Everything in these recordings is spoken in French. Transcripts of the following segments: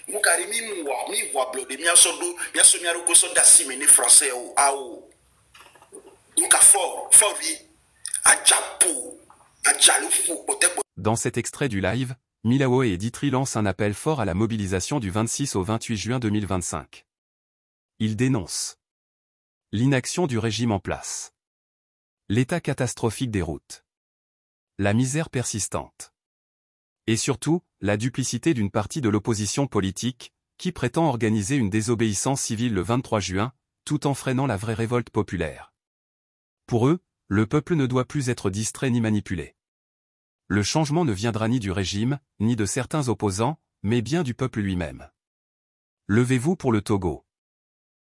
Mukarimi mi voit blodé mi asodo mi asomi aroko so dasimene français o ao. Muka fort vi ajapo ajalufu potek. Dans cet extrait du live, Milao et Ditri lancent un appel fort à la mobilisation du 26 au 28 juin 2025. Ils dénoncent l'inaction du régime en place, l'état catastrophique des routes, la misère persistante, et surtout, la duplicité d'une partie de l'opposition politique, qui prétend organiser une désobéissance civile le 23 juin, tout en freinant la vraie révolte populaire. Pour eux, le peuple ne doit plus être distrait ni manipulé. Le changement ne viendra ni du régime, ni de certains opposants, mais bien du peuple lui-même. Levez-vous pour le Togo.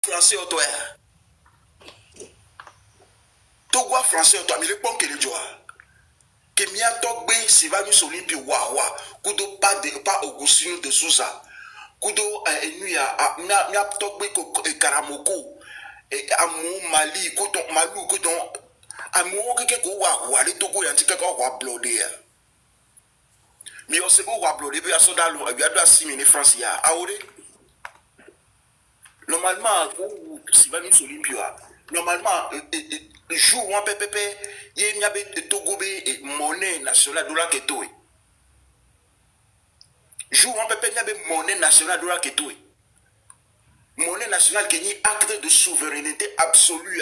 Français au toit. Togo français au toit, mais le bon que le joie. Que mia togbe si va nous olimpi wa kudo pas Augustine de Souza. Kudo nuya mia togbe ko karamoko e amu Mali ko ton malu ko ton amu ke ko wa le Togo yanti ke ko wa blodé. Mais on se wa blodé bi aso dalo bi ado asimene France ya awore. Normalement si va nous olimpi wa normalement jour où on peut y a des Togo et monnaie nationale de la Ketoé. Jour où on peut y a des monnaie nationale de la Ketoé. Monnaie nationale qui est acte de souveraineté absolue.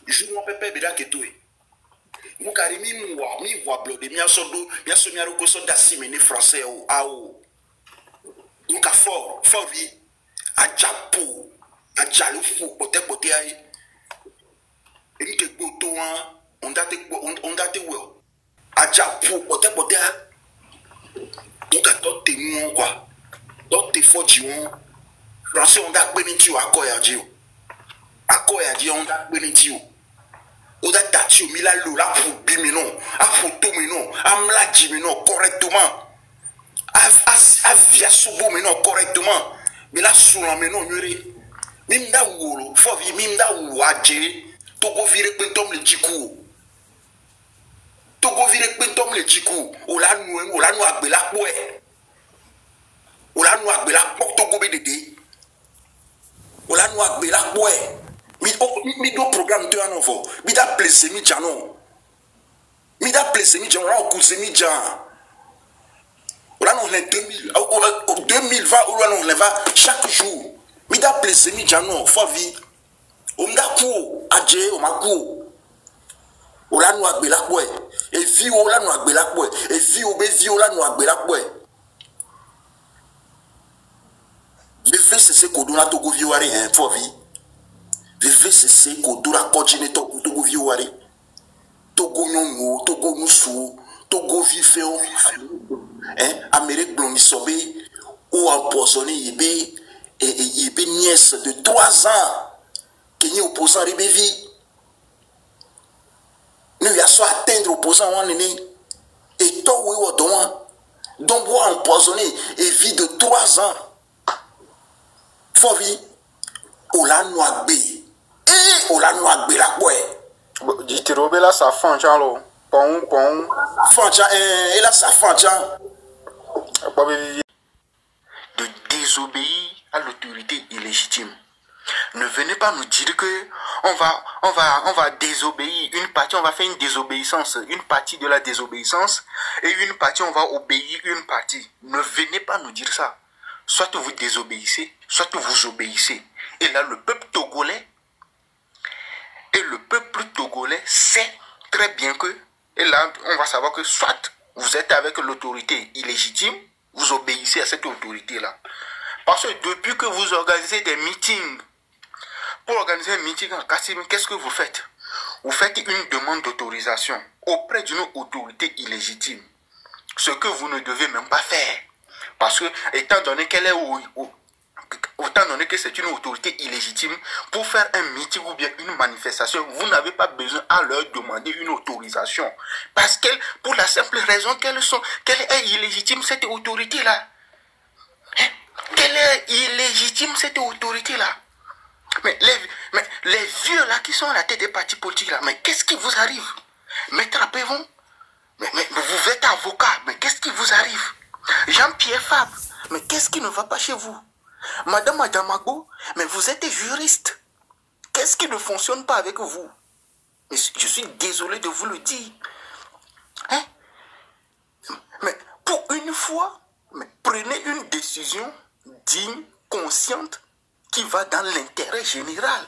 Jour où on peut y a des Ketoé. Nous carrément mi voit blodé mi asodo mi asomi aroko so dasimene français o ao. Donc fort vi ajapo ajalufu pote ai. Et que on date well. Ajapo pote donc à toi témoin quoi. Donc t'es fort dion. Français on date benitio akoya dio. Akoya dio on date benitio. On date tatio mila lola pour bimino, a photo mino, a mladji mino correctement. A via subo mino correctement. Mais là sous la mino nyure. Mimda wolo, faut vi mimda waje. Togo vire pentom le jikou. Togo vire pentom le jikou. Ola nou agbe la kwe. Ola nou agbe la kwe Togo BDD. Ola nou agbe la kwe. Mi do programme de anovo. Mi da plese mi jano. Mi da plese mi jano. Ola kouze mi jan. Ola nou le 2020 ola nou le va chaque jour. Mi da plese mi jano. Faut vi. Omdaku adje omaku ola nu agbe la kwe e vi ola nu agbe la kwe e vi obe vi ola nu agbe la kwe vive c'est ko dona Togo vi wari hein for vi vive c'est ko dora continue Togo vi wari Togo nyongo Togo nusu Togo vi fe o hein Amérique blomi sobe ou empoisonné yebe nièce de 3 ans qui est opposant à Rebévi. Nous y a soit atteindre opposant à l'année. Et toi, oui, ou toi, donc, bois empoisonné et vie de 3 ans. Faut vie. Ola noagbe. Et ola noagbe la quoi. Dites-le, là, ça fancha, là. Pon. Fancha, et là, ça fancha. De désobéir à l'autorité illégitime. Ne venez pas nous dire que on va désobéir une partie, on va faire une désobéissance, une partie de la désobéissance et une partie on va obéir une partie. Ne venez pas nous dire ça. Soit vous désobéissez, soit vous obéissez. Et là le peuple togolais sait très bien que, et là on va savoir que soit vous êtes avec l'autorité illégitime, vous obéissez à cette autorité là. Parce que depuis que vous organisez des meetings, pour organiser un meeting en Kassim, qu'est-ce que vous faites? Vous faites une demande d'autorisation auprès d'une autorité illégitime. Ce que vous ne devez même pas faire. Parce que, étant donné qu'elle est autant donné que c'est une autorité illégitime, pour faire un meeting ou bien une manifestation, vous n'avez pas besoin à leur demander une autorisation. Parce qu'elle, pour la simple raison qu'elle est illégitime, cette autorité-là. Qu'elle est illégitime, cette autorité-là. Mais les vieux là qui sont à la tête des partis politiques là, mais qu'est-ce qui vous arrive? Mais trappez-vous. Mais vous êtes avocat, mais qu'est-ce qui vous arrive? Jean-Pierre Fabre, Mais qu'est-ce qui ne va pas chez vous? Madame Adamago, mais vous êtes juriste. Qu'est-ce qui ne fonctionne pas avec vous? Mais je suis désolé de vous le dire. Hein? Mais pour une fois, mais prenez une décision digne, consciente, qui va dans l'intérêt général.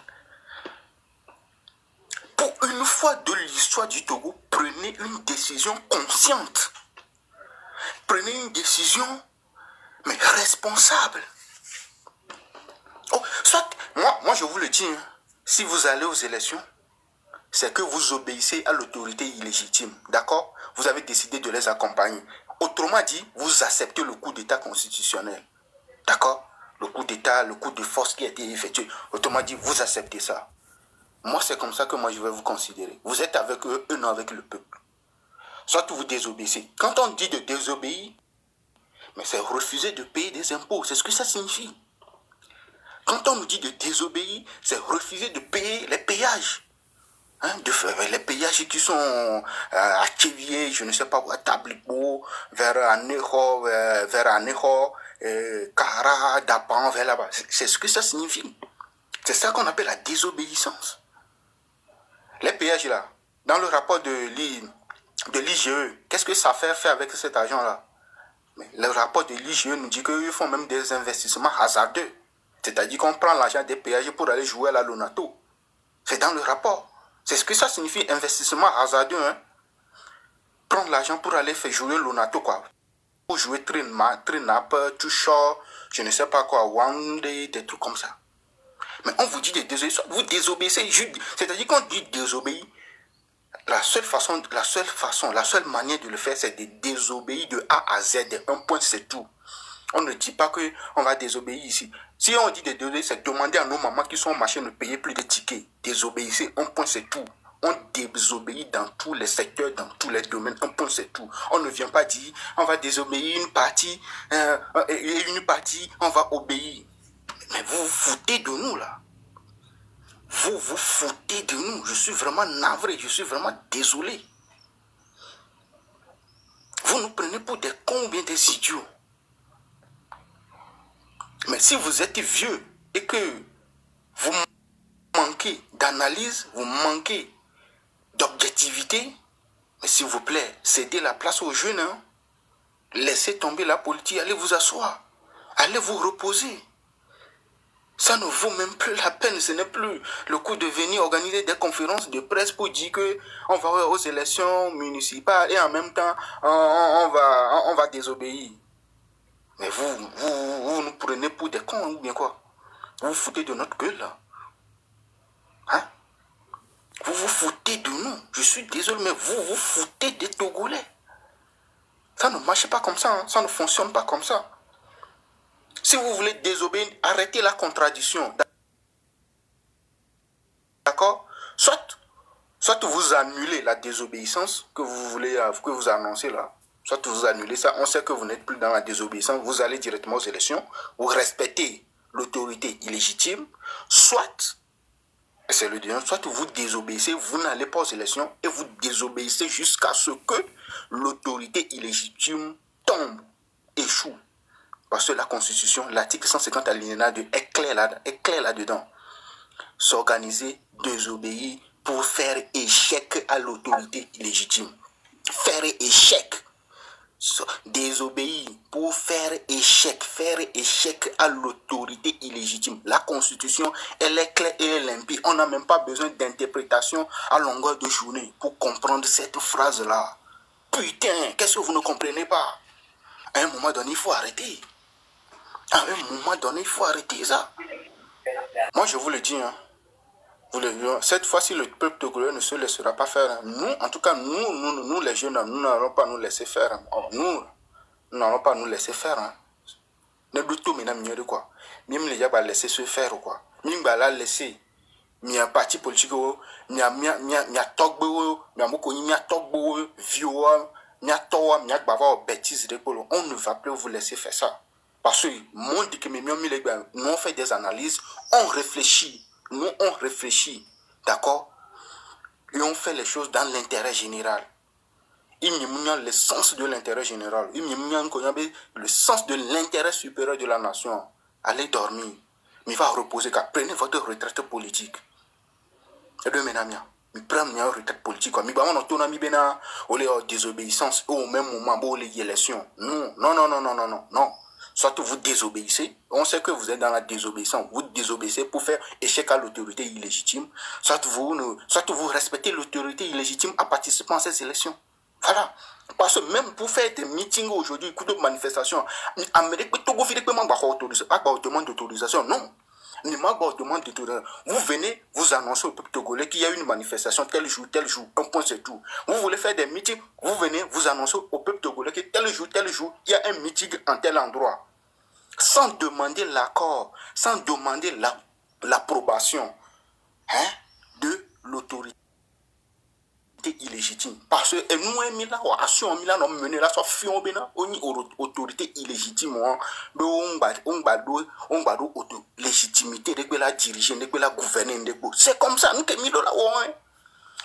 Pour une fois de l'histoire du Togo, prenez une décision consciente. Prenez une décision, mais responsable. Oh, soit, moi je vous le dis, hein, si vous allez aux élections, c'est que vous obéissez à l'autorité illégitime, d'accord? Vous avez décidé de les accompagner. Autrement dit, vous acceptez le coup d'État constitutionnel, d'accord? Le coup d'État, le coup de force qui a été effectué. Autrement dit, vous acceptez ça. Moi, c'est comme ça que moi je vais vous considérer. Vous êtes avec eux, eux non avec le peuple. Soit vous désobéissez. Quand on dit de désobéir, mais c'est refuser de payer des impôts. C'est ce que ça signifie. Quand on nous dit de désobéir, c'est refuser de payer les péages. Hein, les péages qui sont à Tchévier, je ne sais pas où, à Tablibo, vers Aneho, Kara, Dapan, vers là-bas. C'est ce que ça signifie. C'est ça qu'on appelle la désobéissance. Les péages là, dans le rapport de l'IGE, qu'est-ce que ça fait avec cet argent-là? Le rapport de l'IGE nous dit qu'ils font même des investissements hasardeux. C'est-à-dire qu'on prend l'argent des péages pour aller jouer à la Lonato. C'est dans le rapport. C'est ce que ça signifie, investissement hasardeux. Hein? Prendre l'argent pour aller faire jouer Lonato, quoi. Pour jouer Trinap, Tushor, je ne sais pas quoi, Wande, des trucs comme ça. Mais on vous dit de désobéir, vous désobéissez. C'est-à-dire qu'on dit désobéir. La seule manière de le faire, c'est de désobéir de A à Z. Un point, c'est tout. On ne dit pas qu'on va désobéir ici. Si on dit de désobéir, c'est demander à nos mamans qui sont au marché de ne payer plus de tickets. Désobéissez, un point, c'est tout. On désobéit dans tous les secteurs, dans tous les domaines. Un point, c'est tout. On ne vient pas dire, on va désobéir une partie, et une partie, on va obéir. Mais vous vous foutez de nous, là. Vous vous foutez de nous. Je suis vraiment navré, je suis vraiment désolé. Vous nous prenez pour des cons ou bien des idiots. Mais si vous êtes vieux et que vous manquez d'analyse, vous manquez d'objectivité, mais s'il vous plaît, cédez la place aux jeunes. Hein? Laissez tomber la politique, allez vous asseoir. Allez vous reposer. Ça ne vaut même plus la peine. Ce n'est plus le coup de venir organiser des conférences de presse pour dire qu'on va aux élections municipales et en même temps, on va désobéir. Mais vous nous prenez pour des cons ou bien quoi? Vous vous foutez de notre gueule là. Hein? Vous vous foutez de nous. Je suis désolé, mais vous vous foutez des Togolais. Ça ne marche pas comme ça. Hein? Ça ne fonctionne pas comme ça. Si vous voulez désobéir, arrêtez la contradiction. D'accord? Soit vous annulez la désobéissance que vous voulez, que vous annoncez là. Soit vous annulez ça. On sait que vous n'êtes plus dans la désobéissance. Vous allez directement aux élections. Vous respectez l'autorité illégitime. Soit, c'est le deuxième, soit vous désobéissez, vous n'allez pas aux élections et vous désobéissez jusqu'à ce que l'autorité illégitime tombe, échoue. Parce que la Constitution, l'article 150 alinéa 2 est clair là-dedans. S'organiser, désobéir pour faire échec à l'autorité illégitime. Faire échec. Désobéir pour faire échec à l'autorité illégitime. La Constitution, elle est claire et limpide. On n'a même pas besoin d'interprétation à longueur de journée pour comprendre cette phrase-là. Putain, qu'est-ce que vous ne comprenez pas? À un moment donné, il faut arrêter. À un moment donné, il faut arrêter ça. Moi, je vous le dis, hein. Cette fois-ci, le peuple togolais ne se laissera pas faire. Nous, en tout cas, nous les jeunes, nous n'allons pas nous laisser faire. Nous n'allons pas nous laisser faire. Ne doutons pas quoi. Même les gens vont laisser se faire quoi. Même la laisser. Mi un parti politique, mi a togbo, mi a moko mi a togbo, vieux, mi a toa, mi a bava bêtises de polo. On ne va plus vous laisser faire ça. Parce que mon dit que nous on fait des analyses, on réfléchit. Nous, on réfléchit, d'accord? Et on fait les choses dans l'intérêt général. il y a le sens de l'intérêt général. Il y a le sens de l'intérêt supérieur de la nation. Allez dormir. Mais va reposer, car prenez votre retraite politique. Et de maintenant, mais prenez une retraite politique. Mais on a désobéissance au même moment où les élections. Non. Soit vous désobéissez, on sait que vous êtes dans la désobéissance, vous désobéissez pour faire échec à l'autorité illégitime, soit vous respectez l'autorité illégitime en participant à ces élections. Voilà. Parce que même pour faire des meetings aujourd'hui, coup de manifestation, demande d'autorisation. Non. Vous venez, vous annoncez au peuple togolais qu'il y a une manifestation tel jour, un point c'est tout. Vous voulez faire des meetings, vous venez, vous annoncez au peuple togolais que tel jour, il y a un meeting en tel endroit. Sans demander l'accord, sans demander l'approbation de l'autorité illégitime. Parce que nous, on mené là, soit fion bena, on y autorité illégitime, on va légitimité de la diriger, de la gouverner, c'est comme ça, nous que mis là,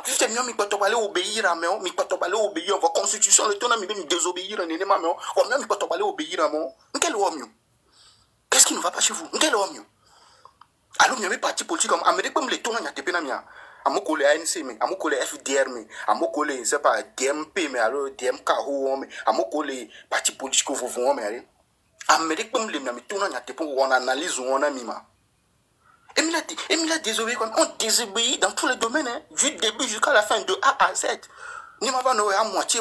juste mieux, mi peut pas obéir à moi, mi peut pas obéir à la constitution, le ton mi désobéir à nénéma, on même mi peut pas obéir à moi. Quel homme? Qu'est-ce qui ne va pas chez vous? Quel homme? Alors, il y a des partis politiques comme Amérique, comme les tournants, il y a des pénamia. Amoko le ANC, mais amoko le FDR, mais amoko le, c'est pas DMP, mais alors DMK, mais amoko le partis politiques, mais Amérique, comme les tournants, il y a des on analyse ou on a mima. Emilia désobéit, on désobéit dans tous les domaines, hein, du début jusqu'à la fin, de A à Z. Ni ma va nous à moitié.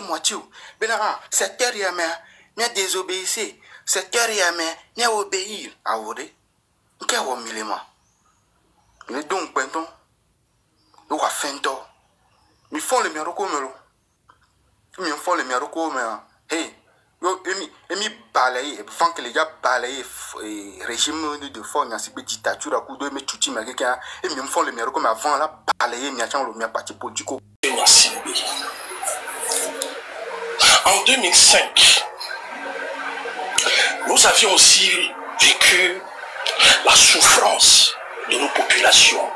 Benara, cette terre, il y a désobéissé. Cette terre, il y a obéir. Ah, vous voyez? Qu'est-ce que milima? Il est donc, penton. Nous avons fait un temps. Ils font les miracles, mais ils font les miracles, mais hey, ils balayent, avant que les gars balayent le régime de force, il y a une dictature à coup de mais tout le monde et ils font les miracles, mais avant là, balayer, il y a un parti politique. En 2005, nous avions aussi vécu la souffrance de nos populations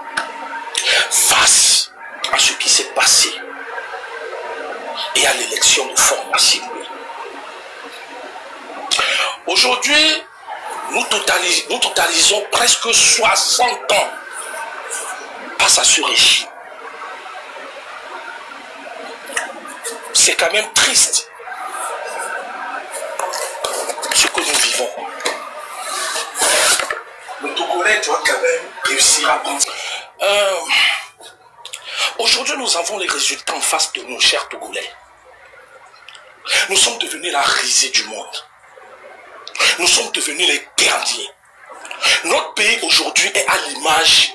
face à ce qui s'est passé et à l'élection de Format Sylvie. Aujourd'hui, nous totalisons presque 60 ans face à ce régime. C'est quand même triste ce que nous vivons. Le Togolais doit quand même réussir à prendre. Aujourd'hui, nous avons les résultats en face de nos chers Togolais. Nous sommes devenus la risée du monde. Nous sommes devenus les derniers. Notre pays aujourd'hui est à l'image,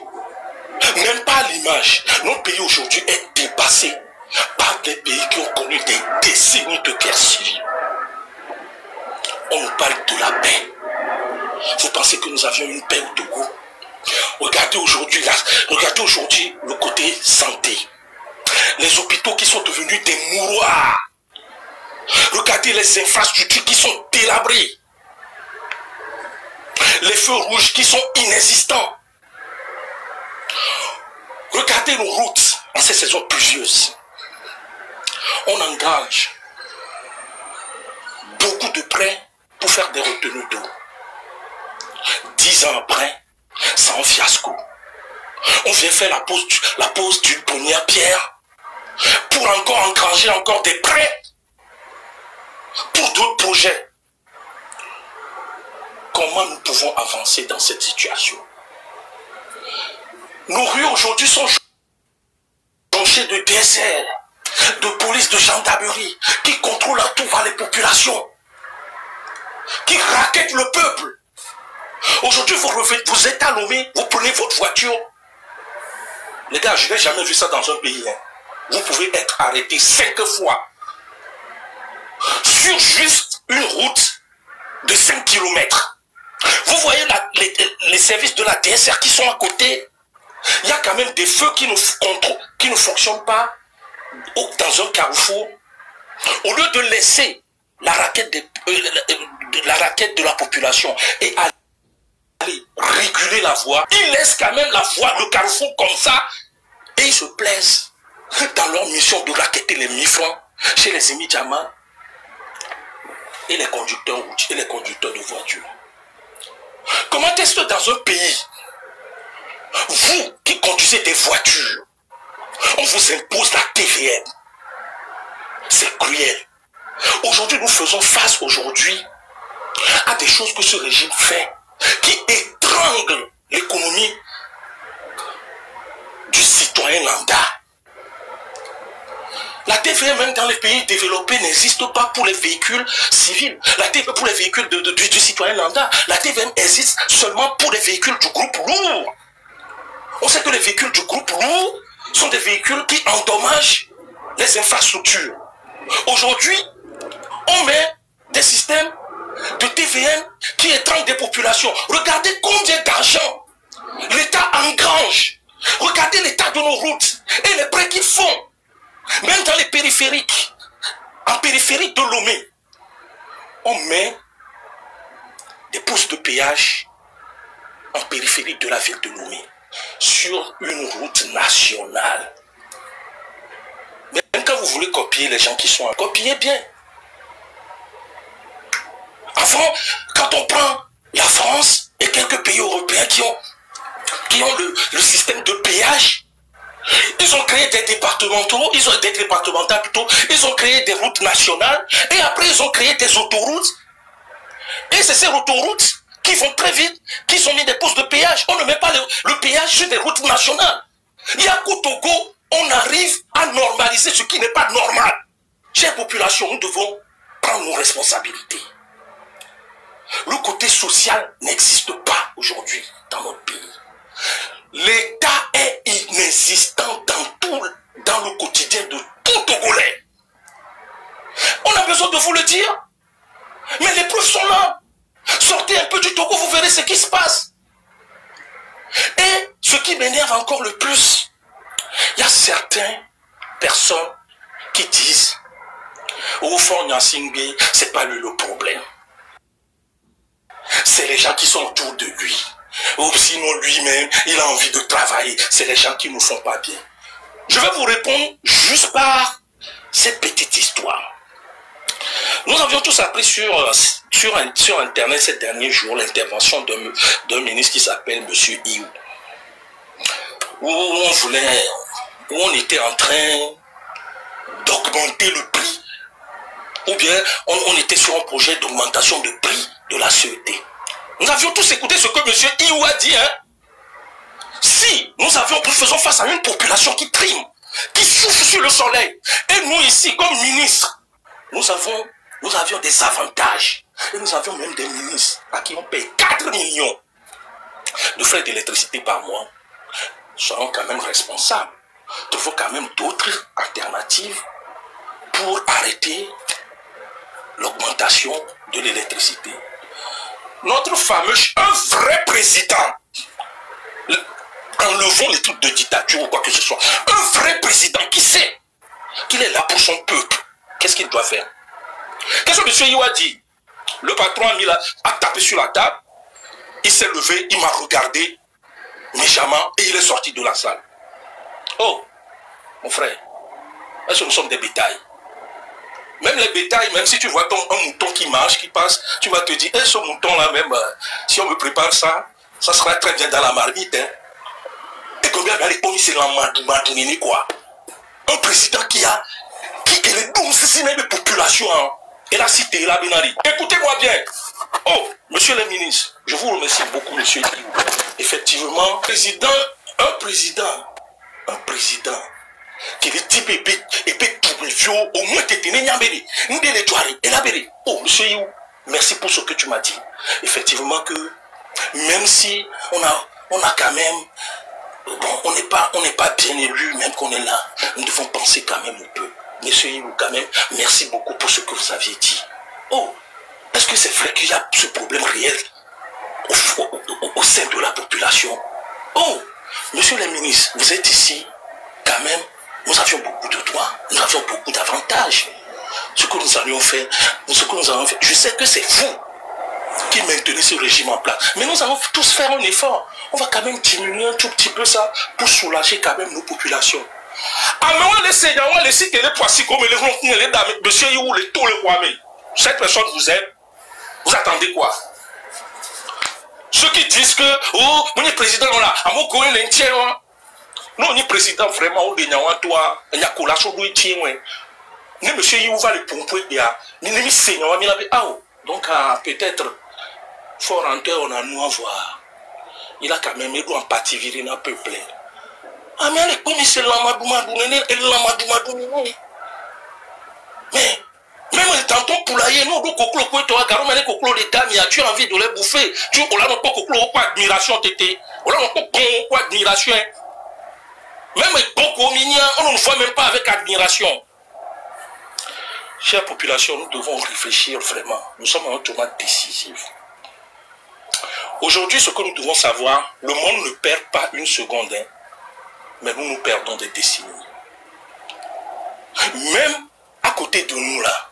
même pas à l'image, notre pays aujourd'hui est dépassé par des pays qui ont connu des décennies de guerre civile. On nous parle de la paix. Vous pensez que nous avions une paix au Togo? Regardez aujourd'hui le côté santé. Les hôpitaux qui sont devenus des mouroirs. Regardez les infrastructures qui sont délabrées. Les feux rouges qui sont inexistants. Regardez nos routes en ces saisons pluvieuses. On engage beaucoup de prêts pour faire des retenues d'eau. 10 ans après, c'est un fiasco. On vient faire la pose d'une première pierre pour encore engranger encore des prêts pour d'autres projets. Comment nous pouvons avancer dans cette situation? Nos rues aujourd'hui sont jonchées de DSR, de police, de gendarmerie, qui contrôlent à tout va les populations, qui raquettent le peuple. Aujourd'hui, vous êtes à Lomé, vous prenez votre voiture. Les gars, je n'ai jamais vu ça dans un pays. Hein. Vous pouvez être arrêté 5 fois sur juste une route de 5 km. Vous voyez les services de la DSR qui sont à côté. Il y a quand même des feux qui ne fonctionnent pas dans un carrefour. Au lieu de laisser la raquette de la population et aller réguler la voie, ils laissent quand même la voie, le carrefour comme ça, et ils se plaisent dans leur mission de raqueter les 1000 francs chez les immédiamants et les conducteurs routiers et les conducteurs de voitures. Comment est-ce que dans un pays, vous qui conduisez des voitures, on vous impose la TVM? C'est cruel. Aujourd'hui, nous faisons face à des choses que ce régime fait qui étranglent l'économie du citoyen lambda. La TVM, même dans les pays développés, n'existe pas pour les véhicules civils. La TVM pour les véhicules du citoyen lambda. La TVM existe seulement pour les véhicules du groupe lourd. On sait que les véhicules du groupe lourd sont des véhicules qui endommagent les infrastructures. Aujourd'hui, on met des systèmes de TVM qui étranglent des populations. Regardez combien d'argent l'État engrange. Regardez l'état de nos routes et les prêts qu'ils font. Même dans les périphériques, en périphérie de Lomé, on met des postes de péage en périphérie de la ville de Lomé, sur une route nationale. Même quand vous voulez copier les gens qui sont là, copiez bien. Avant, quand on prend la France et quelques pays européens qui ont le système de péage, ils ont créé des départementaux, ils ont créé des routes nationales, et après ils ont créé des autoroutes. Et c'est ces autoroutes qui vont très vite, qui ont mis des postes de péage. On ne met pas le péage sur des routes nationales. Il y a qu'au Togo, on arrive à normaliser ce qui n'est pas normal. Chère population, nous devons prendre nos responsabilités. Le côté social n'existe pas aujourd'hui dans notre pays. L'État est inexistant dans le quotidien de tout Togolais. On a besoin de vous le dire. Mais les preuves sont là. Sortez un peu du Togo, vous verrez ce qui se passe. Et ce qui m'énerve encore le plus, il y a certaines personnes qui disent au fond, Nyasingbe, c'est pas lui le problème. C'est les gens qui sont autour de lui. Ou sinon lui-même, il a envie de travailler. C'est les gens qui ne font pas bien. Je vais vous répondre juste par cette petite histoire. Nous avions tous appris sur Internet ces derniers jours l'intervention d'un ministre qui s'appelle M. Iou. Où on était en train d'augmenter le prix. Ou bien on était sur un projet d'augmentation de prix de la CET. Nous avions tous écouté ce que M. Iou a dit. Hein? Si nous faisons face à une population qui trime, qui souffle sur le soleil, et nous ici, comme ministres, nous avions des avantages. Et nous avions même des ministres à qui on paye 4 millions de frais d'électricité par mois. Nous serons quand même responsables. Il faut quand même d'autres alternatives pour arrêter l'augmentation de l'électricité. Notre fameux, un vrai président, enlevons les trucs de dictature ou quoi que ce soit, un vrai président qui sait qu'il est là pour son peuple, qu'est-ce qu'il doit faire? Qu'est-ce que M. Iou a dit? Le patron a tapé sur la table, il s'est levé, il m'a regardé méchamment et il est sorti de la salle. Oh, mon frère, est-ce que nous sommes des bétails? Même les bétails, même si tu vois un mouton qui marche, qui passe, tu vas te dire, ce mouton-là même, si on me prépare ça, ça sera très bien dans la marmite. Hein. Et combien on c'est l'emmadouini quoi. Un président qui est le bon assassiné de population. Hein. Et la cité, la Benari. Écoutez-moi bien. Oh, monsieur le ministre, je vous remercie beaucoup, monsieur Iou. Effectivement, un président qui est type épée tout vieux, au moins t'es nyambéré, n'délé toiré, et la béré. Oh, monsieur Iou, merci pour ce que tu m'as dit. Effectivement que, même si on a quand même, bon, on n'est pas bien élu, même qu'on est là, nous devons penser quand même un peu. Monsieur Iou, quand même, merci beaucoup pour ce que vous aviez dit. Oh, est-ce que c'est vrai qu'il y a ce problème réel au sein de la population? Oh, monsieur le ministre, vous êtes ici, quand même, nous avions beaucoup de droits, nous avions beaucoup d'avantages. Ce que nous allions faire, je sais que c'est vous qui maintenez ce régime en place. Mais nous allons tous faire un effort. On va quand même diminuer un tout petit peu ça pour soulager quand même nos populations. Ah, mais on laisse les sites les poissons comme les dames, monsieur You, les tout le Kwame. Cette personne vous aime. Vous attendez quoi? Ceux qui disent que, oh, on est président là, à mon coin, l'entier, non, on est président vraiment, on est toi, il y a cola sur le tien, ouais. Mais monsieur You va le pomper, il y a, mais les seigneurs, il y a, donc, peut-être, fort rentrer, on a nous à voir. Il a quand même aidé en partie virer dans le peuple. Ah, mais les commissaires, mais, même tantôt poulailler, nous, nous, coclo, quoi, toi, garon, mais les coclo, les dames, tu as envie de les bouffer. Tu, on a notre coclo, quoi, admiration, tété. On a notre quoi, admiration. Même beaucoup mignons, on ne voit même pas avec admiration. Chère population, nous devons réfléchir vraiment. Nous sommes à un tournant décisif. Aujourd'hui, ce que nous devons savoir, le monde ne perd pas une seconde, hein, mais nous perdons des décennies. Même à côté de nous là,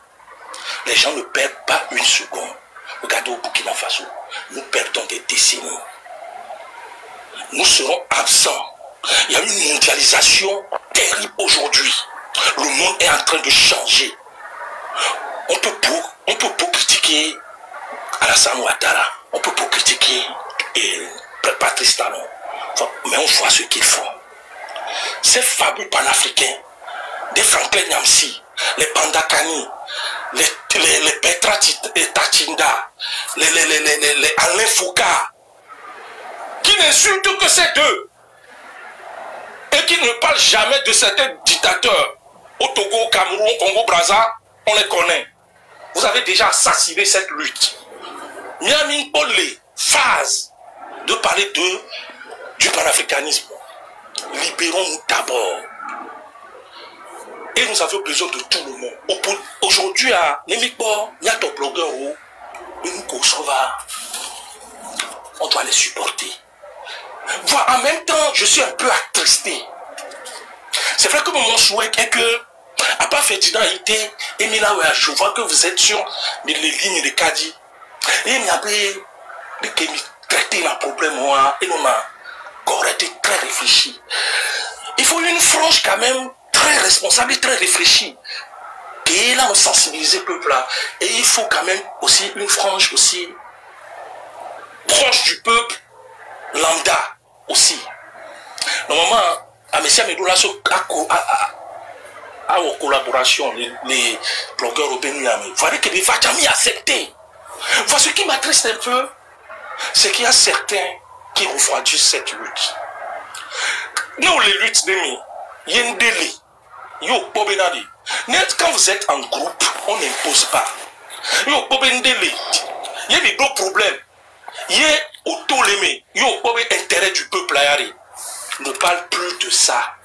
les gens ne perdent pas une seconde. Regardez au Burkina Faso, nous perdons des décennies. Nous serons absents. Il y a une mondialisation terrible aujourd'hui. Le monde est en train de changer. On peut pour critiquer Alassane Ouattara, on peut pour critiquer Patrice Talon, mais on voit ce qu'ils font. Ces fabuleux panafricains, des Franklin Nyamsi, les Pandakani, les Petra Tachinda, les Alain Foucault, qui n'insultent que ces deux et qui ne parlent jamais de certains dictateurs au Togo, au Cameroun, au Congo-Brazza, on les connaît. Vous avez déjà assassiné cette lutte. Miami les phases de parler du panafricanisme. Libérons-nous d'abord. Et nous avons besoin de tout le monde. Aujourd'hui, à Nemikbo, il y a ton blogueur où on doit les supporter. Voilà, en même temps, je suis un peu attristé. C'est vrai que mon souhait est que, à part Ferdinand Ité, et Milaoué, je vois que vous êtes sur les lignes de Kadi. Et il y avait des qui traiter le problème, et on a été très réfléchi. Il faut une frange quand même très responsable et très réfléchie. Et là, on sensibilise le peuple là. Et il faut quand même aussi une frange aussi proche du peuple, lambda aussi. Normalement, à M. Medoula, à vos collaborations, les blogueurs au Bénin, vous voyez que les Vajami accepté. Voilà ce qui m'attriste un peu, c'est qu'il y a certains qui refroidissent cette lutte. Nous, les luttes d'Emi, il y a un délai. Quand vous êtes en groupe, on n'impose pas. Il y a des gros problèmes. Il y a autolémé. Il y a intérêt du peuple à y. Ne parle plus de ça.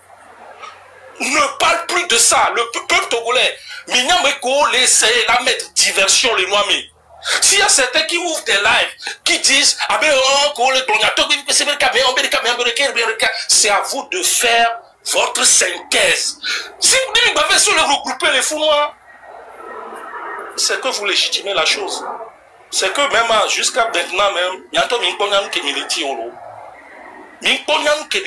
Ne parle plus de ça. Le peuple togolais, Mignameko, laissez la mettre diversion les noirs. S'il y a certains qui ouvrent des lives, qui disent c'est à vous de faire votre synthèse. Si vous avez sur le regrouper les fous noirs, c'est que vous légitimez la chose. C'est que même jusqu'à maintenant même, il y a un qui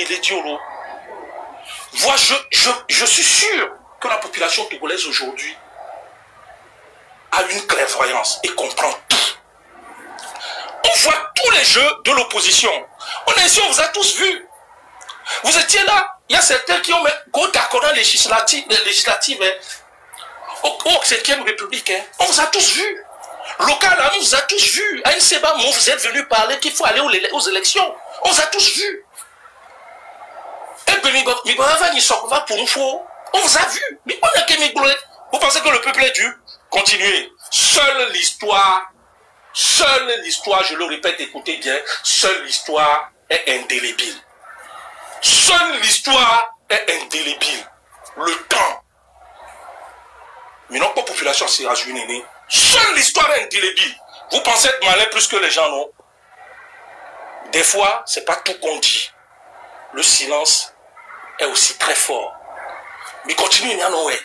je suis sûr que la population togolaise aujourd'hui a une clairvoyance et comprend tout. On voit tous les jeux de l'opposition. On est ici, on vous a tous vus. Vous étiez là. Il y a certains qui ont mis d'accord législative au 5e République. Hein. On vous a tous vus. Local, on vous a tous vus. À une séba, vous êtes venus parler qu'il faut aller aux élections. On vous a tous vus. Et puis, on vous a vus. Mais on a qu'à vous pensez que le peuple est dû continuer. Seule l'histoire, je le répète, écoutez bien, seule l'histoire est indélébile. Seule l'histoire est indélébile. Le temps. Mais non, pas population, c'est rajeuni. Seule l'histoire est indélébile. Vous pensez être malin plus que les gens, non? Des fois, c'est pas tout qu'on dit. Le silence est aussi très fort. Mais continuez, non, ouais.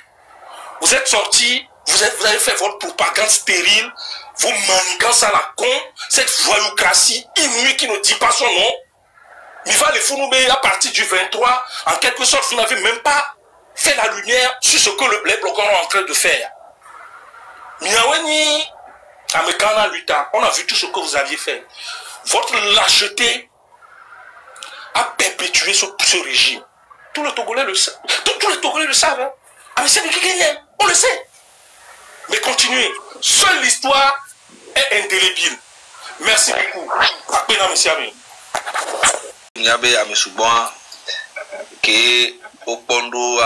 Vous êtes sortis, vous avez fait votre propagande stérile, vos manigances à la con, cette voyoucratie inouïe qui ne dit pas son nom. Il va les Founoubé à partir du 23, en quelque sorte, vous n'avez même pas fait la lumière sur ce que les bloquants sont en train de faire. Miaweni, Amekana Luta, on a vu tout ce que vous aviez fait. Votre lâcheté a perpétué ce régime. Tous les Togolais le savent. Tous les Togolais le savent. Hein? Ah, mais c'est on le sait. Mais continuez. Seule l'histoire est indélébile. Merci beaucoup. Nyabe a me souvent que au pondo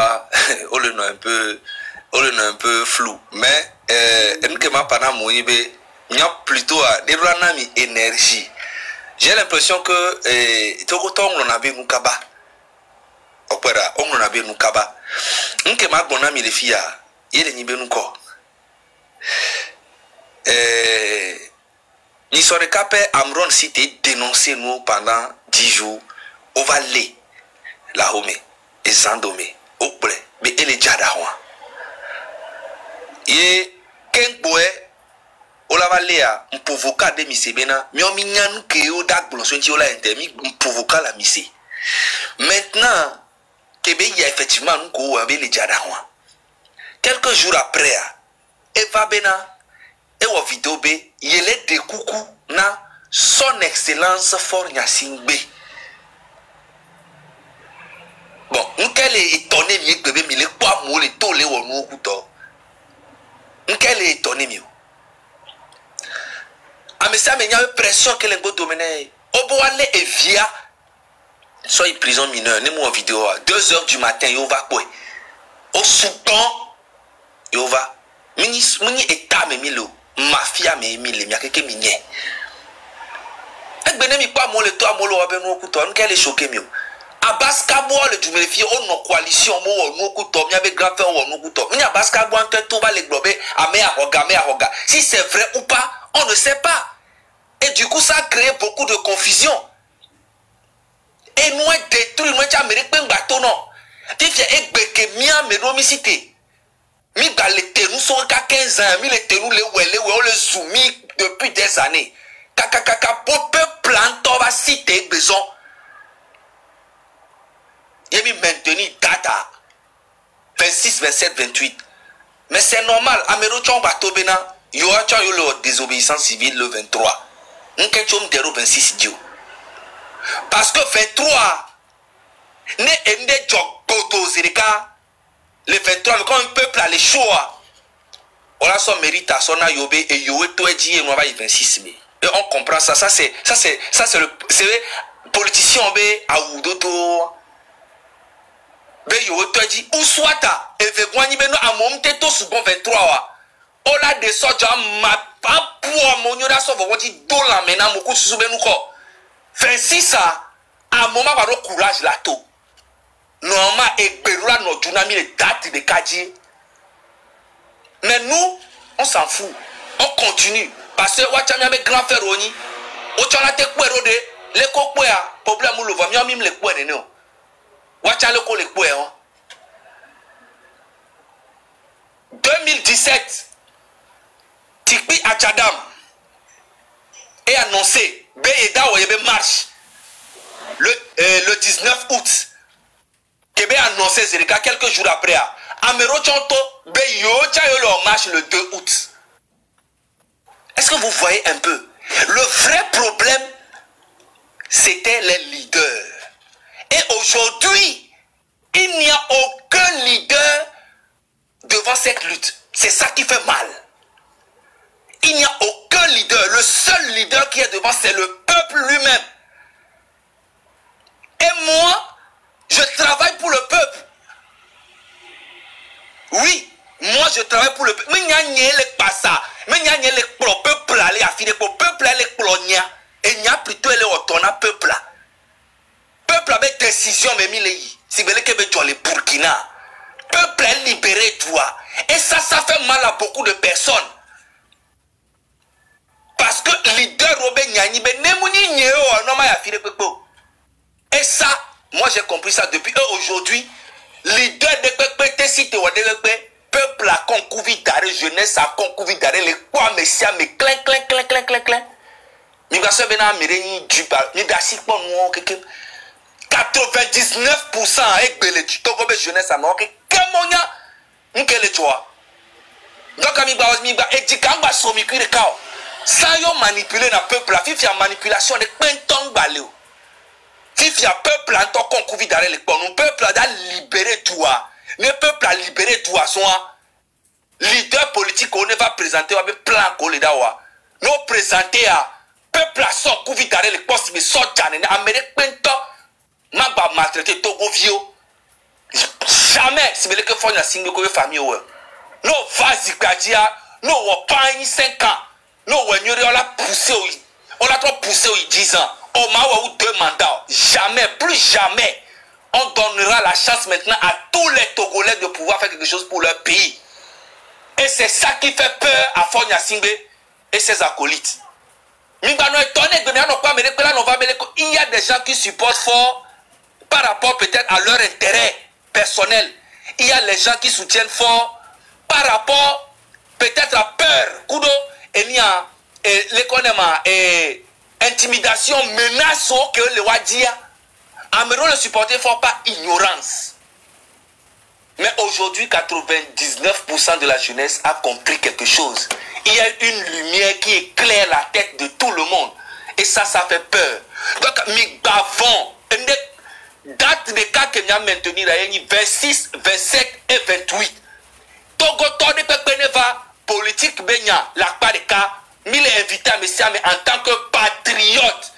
on le un peu flou mais que ma pana moyibe nya plutôt a des ranami énergie. J'ai l'impression que togoto on a bien mukaba opera on a bien mukaba nke ma gbona mi le fia yele nyi be nuko ni sore capé Amron cité dénoncé nous pendant 10 jours on va aller la home et zandomé au près mais elle est déjà d'ahwa et ken boy o la va léa on provoquer des misebena mais on mignanu que o dak blonson ti o la intermi on provoquer la mise maintenant que be y a effectivement nous ko avec les déjà d'ahwa quelques jours après Eva Bena et au vidéo B il est de coucou na son excellence for Nyasingbe. Bon, nous qu'elle est étonné mieux que mais les quoi moi les tolé ou nous couteau. Nous qu'elle est étonné mieux. Ah mais ça mais il y a une pression que les go dominer. Au bout aller et via soit une prison mineure, ne moi vidéo à 2h du matin yo va quoi. Au Soudan yo va. Mini état me milo. Mafia me mille mia keke minye egbene mi pa mo le to amolo wa be no kuto on kele choquer mi abaska bo le du me fi on no coalition mo no kuto mi ave grand frère on no kuto mi abaska bo en tout va le globe ame ahoga si c'est vrai ou pas on ne sait pas et du coup ça a créé beaucoup de confusion et nous détruit nous Amérique pe ngbato non ti fi egbeke mi amero mi cité. Mi galete nous sont qu'à 15 ans, mi les tenus les wele on les zoumi depuis des années. Kaka peuple planto va citer besoin. Il mi maintenir data 26, 27, 28. Mais c'est normal, Amero chon bato bena, yo a chon yo le désobéissance civile le 23. N'ke chom dero 26 dio. Parce que 23 ne ende jok boto zirika. Le 23, mais quand un peuple a les choix, on a son mérite à son ayobé et yoé tout est dit et on va y 26 mai. Et on comprend ça. Ça c'est le politicien à Oudoto. Ben yoé tout est dit ou soit ta et vegoani beno à mon teto sous bon 23. On a des soldats ma pas pour mon yoda so vous dit dollar maintenant beaucoup sous benu ko. 26 à moment va le courage là tout. Normalement, et Berula nos dynamiques les dates de Kadji. Mais nous, on s'en fout. On continue. Parce que Wachami avec grand frère Oni, Ochana te kwero de, les kokwea, problème ou le voit, miam les kwe ne non. Wachana le ko les kwe. 2017, Tikpi Achadam est annoncé, Beyeda Oyebe marche le 19 août. Québec a annoncé Zerika quelques jours après. Amero Chonto, Beyo marche le 2 août. Est-ce que vous voyez un peu? Le vrai problème, c'était les leaders. Et aujourd'hui, il n'y a aucun leader devant cette lutte. C'est ça qui fait mal. Il n'y a aucun leader. Le seul leader qui est devant, c'est le peuple lui-même. Et moi, je travaille pour le peuple. Oui, moi je travaille pour le peuple. Mais il y a les passa. Mais il y a les peuple aller affiner pour peuple aller colonia. Et il y a plutôt les autona peuple. Peuple avec décision mais milei. Si vous voulez que vous les Burkina. Peuple est libéré toi. Et ça fait mal à beaucoup de personnes. Parce que leader Robert Nyani ben nemuni nyeo non ma affiner pepo. Et ça moi j'ai compris ça depuis aujourd'hui. Leader de Pépé, si tu peuple a concouvi d'arrêt, jeunesse a concouvi d'arrêt, les quoi, messia, mais clin. Mi va se venir à Mireille, du bas, mi va si bon, quelqu'un. 99% avec Beletu. Togo be jeunesse à Maroc. Kemonia, nkele toi. Donc, amiba, et dikamba somiku de kao. Sans yon manipuler na peuple, la fille a manipulation de pentong baleo. Fille a peuple en tant qu'on couvre d'arrêt les pons. Peuple a libéré toi. Le peuple a libéré toi. Son leader politique, on va présenter un plan Koledawa. Nous présenter à peuple à son couvre d'arrêt les pons, mais son janine, Amérique pentong, m'a maltraité Togo vieux. Jamais, si vous voulez que faut une signe de famille. Nous, vas-y, Kadia, nous, on pas 5 ans. Nous, on l'a poussé, on l'a trop poussé 10 ans. On m'a eu 2 mandats. Jamais, plus jamais, on donnera la chance maintenant à tous les Togolais de pouvoir faire quelque chose pour leur pays. Et c'est ça qui fait peur à Fonya Singbe et ses acolytes. Il y a des gens qui supportent fort par rapport peut-être à leur intérêt personnel. Il y a les gens qui soutiennent fort par rapport peut-être à peur. Kudo, il y a l'économie et intimidation, menace que le Wadia. Amero le supporter fort par ignorance. Mais aujourd'hui, 99% de la jeunesse a compris quelque chose. Il y a une lumière qui éclaire la tête de tout le monde. Et ça fait peur. Donc, mi bavons, date de cas que nous avons maintenu, 26, 27 et 28. Togo de Pepeneva, politique Benya, la part de cas, mille invités à Messia, mais en tant que patriote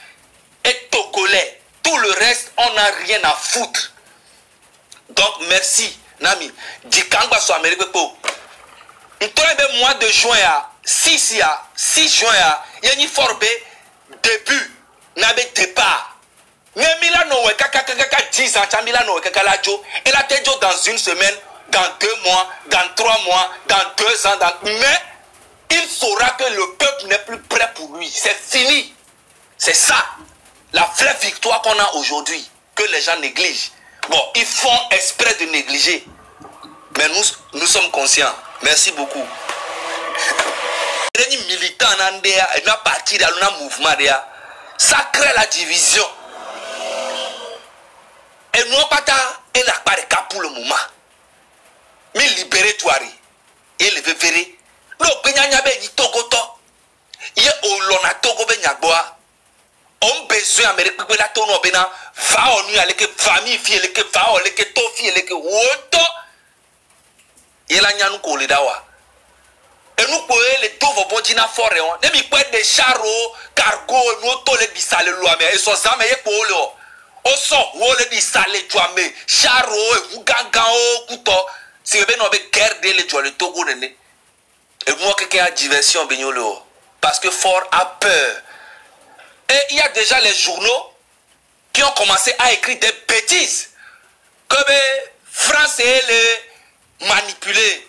et Togolais, tout le reste, on n'a rien à foutre. Donc, merci, Nami. Dikangba so Amérique po. Le mois de juin, 6 juin, il y a une forbe début, n'avait départ. Mais Milano, kaka 10 ans, Milano, kaka lajo, et la tête dans une semaine, dans 2 mois, dans 3 mois, dans 2 ans, mais il saura que le peuple n'est plus prêt pour lui. C'est fini. C'est ça. La vraie victoire qu'on a aujourd'hui, que les gens négligent. Bon, ils font exprès de négliger. Mais nous sommes conscients. Merci beaucoup. Les militants, n'a parti dans le mouvement, ça crée la division. Et nous, pas et la part pour le moment. Mais libérer toi, et le verrez. Non, Benyanyabe ni Togoto. Il y a Olona Togo Benyagboa. On besoin Amérique la tono bena. Va on y aller que famille fille le que va on le que to fille le que woto. Il a nyanu ko le dawa. Et nous pouvons les deux vobodina forêt. Ne mi peut des charros, cargo, nous to le disale loame. Et so zame ye ko le. O so wo le disale tuame. Charros et Ougangan kuto. Si vous avez guerre de le Togo nene. Et moi, quelqu'un a diversion, Benyolo. Parce que Fort a peur. Et il y a déjà les journaux qui ont commencé à écrire des bêtises. Que France est les manipuler.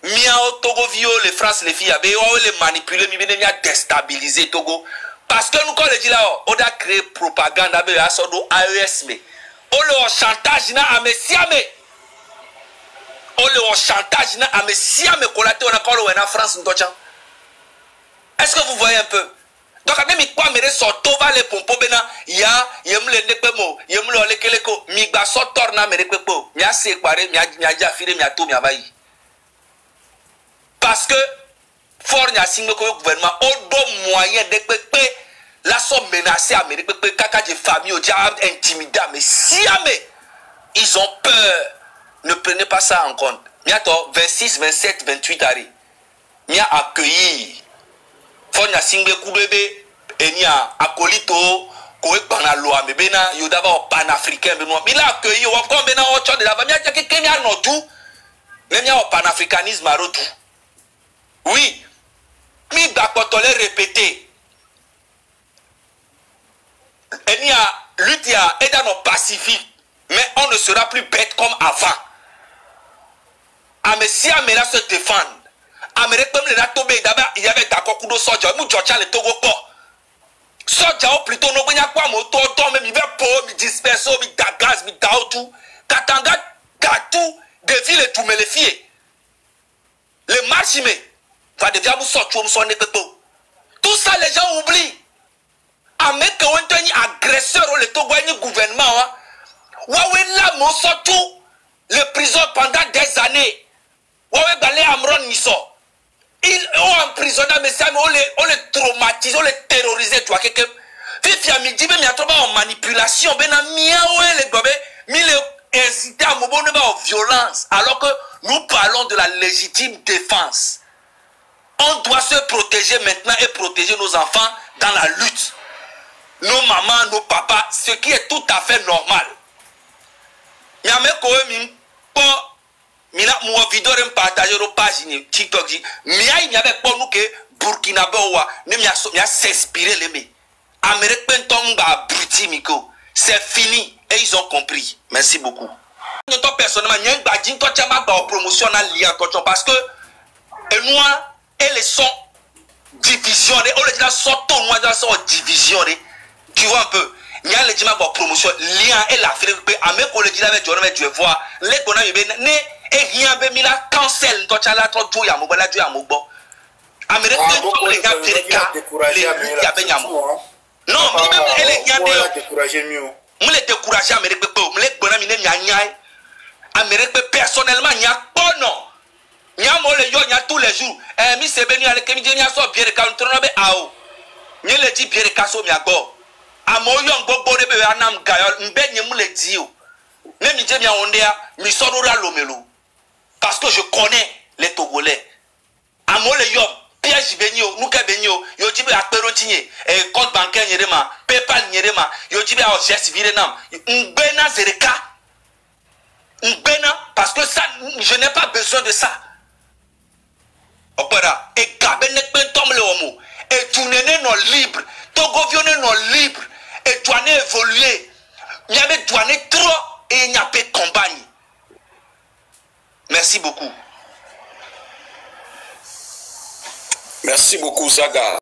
Miao Togo vio les France les filles. Les manipuler, mais a déstabiliser Togo. Parce que nous, quand on dit là, on a créé propagande. On a AES. On a chantage à Messiame. On le chantage na amesia me colate on encore en France ndochan. Est-ce que vous voyez un peu? Donc quand même quoi mere so tova le pompo bena ya yemle nekpemo yemle olekeleko mi gba so torna mere pepo mi ase pare mi aja fire mi ato mi abayi. Parce que fort nya singo ko gouvernement o do moyen de pepe la so menacer Amérique pepe kaka de famille o dia intimider mais siame ils ont peur. Ne prenez pas ça en compte. Miato 26, 27, 28 arrêts. Mia accueilli. Fonya singbe kubebe enia akolito ko ekbana loa me bena yodava o panafricain beno. Mila accueilli o ko bena o chode la mia ke Kenya no tout. Mia o panafricanisme a rotu. Oui. Mi bakotole répéter. Enia lutia et dans nos pacifique. Mais on ne sera plus bête comme avant. Amesia mena se défendre. Amérique comme le Nato d'abord il y avait d'accord kudo soja mu jocha le Togo po. Soja o plutôt no benya kwa moto to me mi be po mi disperse mi da gaz mi da tout. Katanga gatu de ville tout me le fier. Le marchimé va devoir vous sortir au son neketo. Tout ça les gens oublient. Amérique on teni agresseur le Togo ni gouvernement Wawe là mon surtout les prisons pendant des années. Wawe balé Amron Niso. Ils ont emprisonné mais ça on les traumatisé, on les terrorisé toi quelqu'un. Fifi a midi mais il y a trop en manipulation ben miaoué les gobé, mi les inciter à mobile en violence alors que nous parlons de la légitime défense. On doit se protéger maintenant et protéger nos enfants dans la lutte. Nos mamans, nos papas, ce qui est tout à fait normal. Nyame kowe mi po mina mo vidéo rem partager au page ni TikTok ji mi ay mi avec po nous que Burkina Faso ne mi a s'inspirer les me Amérique penton ba bruti miko c'est fini et ils ont compris. Merci beaucoup. Nous personnellement nyang ba jin to chama ba promotion na lien to parce que et moi et les sons division on les dit sont tout moi dans son division tu vois un peu. Il y a les dimanches pour promotion lien et l'Afrique avec le dit avec Dieu voir les qu'on a ne et rien be mila cancel to chala to do ya mo bala do ya mo bo Amérique les gars décourager non mais même elle est gars décourager mieux on les décourager Amérique pe on les bona mi ne nya Amérique personnellement nya non nya mo le yo nya tous les jours mi se benu ale kemi nya so bien ka ntrono be ao nya le di bien ka so mi agbo amoyon gbogbo de be anam gayo mbenye mu le di o ne mi je mi ondea mi sorora lomelo parce que je connais les Togolais amole yo piège benio nuka benio yo jibe akpero tinye compte bancaire nyerema PayPal nyerema yo jibe a geste virenam mbena zereka mbena parce que ça je n'ai pas besoin de ça opera et gabene pentom le homo et tout nene non libre Togo vionne non libre et douane évoluer. Il y avait douane trop et il n'y a pas de campagne. Merci beaucoup. Merci beaucoup, Zaga.